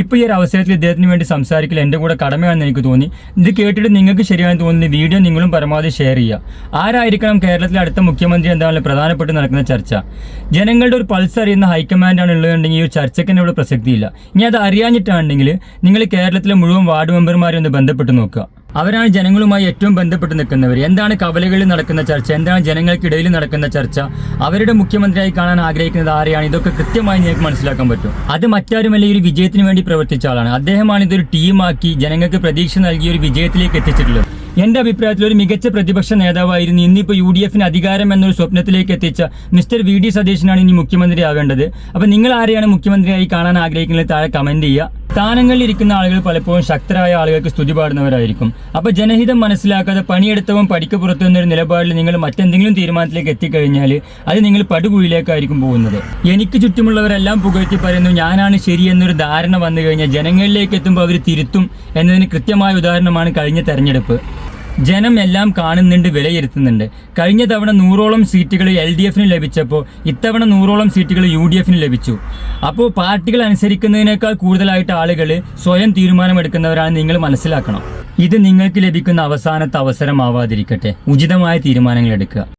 ഇപ്പോൾ ഈ ഒരു അവസരത്തിൽ ഇദ്ദേഹത്തിന് വേണ്ടി സംസാരിക്കൽ എൻ്റെ കൂടെ കടമയാണെന്ന് എനിക്ക് തോന്നി. ഇത് കേട്ടിട്ട് നിങ്ങൾക്ക് ശരിയാണെന്ന് തോന്നുന്ന വീഡിയോ നിങ്ങളും പരമാവധി ഷെയർ ചെയ്യുക. ആരായിരിക്കണം കേരളത്തിലെ അടുത്ത മുഖ്യമന്ത്രി എന്താണല്ലോ പ്രധാനപ്പെട്ട് നടക്കുന്ന ചർച്ച. ജനങ്ങളുടെ ഒരു പൾസ് അറിയുന്ന ഹൈക്കമാൻഡാണ് ഉള്ളതുണ്ടെങ്കിൽ ഈ ഒരു ചർച്ചയ്ക്ക് തന്നെ ഇവിടെ പ്രസക്തിയില്ല. ഇനി അത് അറിയാഞ്ഞിട്ടാണെങ്കിൽ നിങ്ങൾ കേരളത്തിലെ മുഴുവൻ വാർഡ് മെമ്പർമാരെ ഒന്ന് ബന്ധപ്പെട്ട് നോക്കുക. അവരാണ് ജനങ്ങളുമായി ഏറ്റവും ബന്ധപ്പെട്ട് നിൽക്കുന്നവർ. എന്താണ് കവലകളിൽ നടക്കുന്ന ചർച്ച, എന്താണ് ജനങ്ങൾക്കിടയിൽ നടക്കുന്ന ചർച്ച, അവരുടെ മുഖ്യമന്ത്രിയായി കാണാൻ ആഗ്രഹിക്കുന്നത് ആരെയാണ്, ഇതൊക്കെ കൃത്യമായി നിങ്ങൾക്ക് മനസ്സിലാക്കാൻ പറ്റും. അത് മറ്റാരുമല്ല, ഈ ഒരു വിജയത്തിന് വേണ്ടി പ്രവർത്തിച്ച ആളാണ്. അദ്ദേഹമാണ് ഇതൊരു ടീമാക്കി ജനങ്ങൾക്ക് പ്രതീക്ഷ നൽകിയ ഒരു വിജയത്തിലേക്ക് എത്തിച്ചിട്ടുള്ളത്. എൻ്റെ അഭിപ്രായത്തിൽ ഒരു മികച്ച പ്രതിപക്ഷ നേതാവായിരുന്നു ഇന്നിപ്പോൾ UDF അധികാരം എന്നൊരു സ്വപ്നത്തിലേക്ക് എത്തിച്ച മിസ്റ്റർ VD സതീശനാണ് ഇനി മുഖ്യമന്ത്രി ആവേണ്ടത്. അപ്പോൾ നിങ്ങൾ ആരെയാണ് മുഖ്യമന്ത്രിയായി കാണാൻ ആഗ്രഹിക്കുന്നത് താഴെ കമൻറ്റ് ചെയ്യുക. സ്ഥാനങ്ങളിൽ ഇരിക്കുന്ന ആളുകൾ പലപ്പോഴും ശക്തരായ ആളുകൾക്ക് സ്തുതി പാടുന്നവരായിരിക്കും. അപ്പോൾ ജനഹിതം മനസ്സിലാക്കാതെ പണിയെടുത്തവും പഠിക്ക് പുറത്തു എന്നൊരു നിലപാടിൽ നിങ്ങൾ മറ്റെന്തെങ്കിലും തീരുമാനത്തിലേക്ക് എത്തിക്കഴിഞ്ഞാൽ അത് നിങ്ങൾ പടുകുഴിയിലേക്കായിരിക്കും പോകുന്നത്. എനിക്ക് ചുറ്റുമുള്ളവരെല്ലാം പുകഴ്ത്തി പറയുന്നു ഞാനാണ് ശരി എന്നൊരു ധാരണ വന്നു കഴിഞ്ഞാൽ ജനങ്ങളിലേക്ക് എത്തുമ്പോൾ അവർ തിരുത്തും എന്നതിന് കൃത്യമായ ഉദാഹരണമാണ് കഴിഞ്ഞ തെരഞ്ഞെടുപ്പ്. ജനം എല്ലാം കാണുന്നുണ്ട്, വിലയിരുത്തുന്നുണ്ട്. കഴിഞ്ഞ തവണ 100ഓളം സീറ്റുകൾ LDF ലഭിച്ചപ്പോൾ ഇത്തവണ 100ഓളം സീറ്റുകൾ UDF ലഭിച്ചു. അപ്പോൾ പാർട്ടികൾ അനുസരിക്കുന്നതിനേക്കാൾ കൂടുതലായിട്ട് ആളുകൾ സ്വയം തീരുമാനമെടുക്കുന്നവരാണ് നിങ്ങൾ മനസ്സിലാക്കണം. ഇത് നിങ്ങൾക്ക് ലഭിക്കുന്ന അവസാനത്തെ അവസരമാവാതിരിക്കട്ടെ. ഉചിതമായ തീരുമാനങ്ങൾ എടുക്കുക.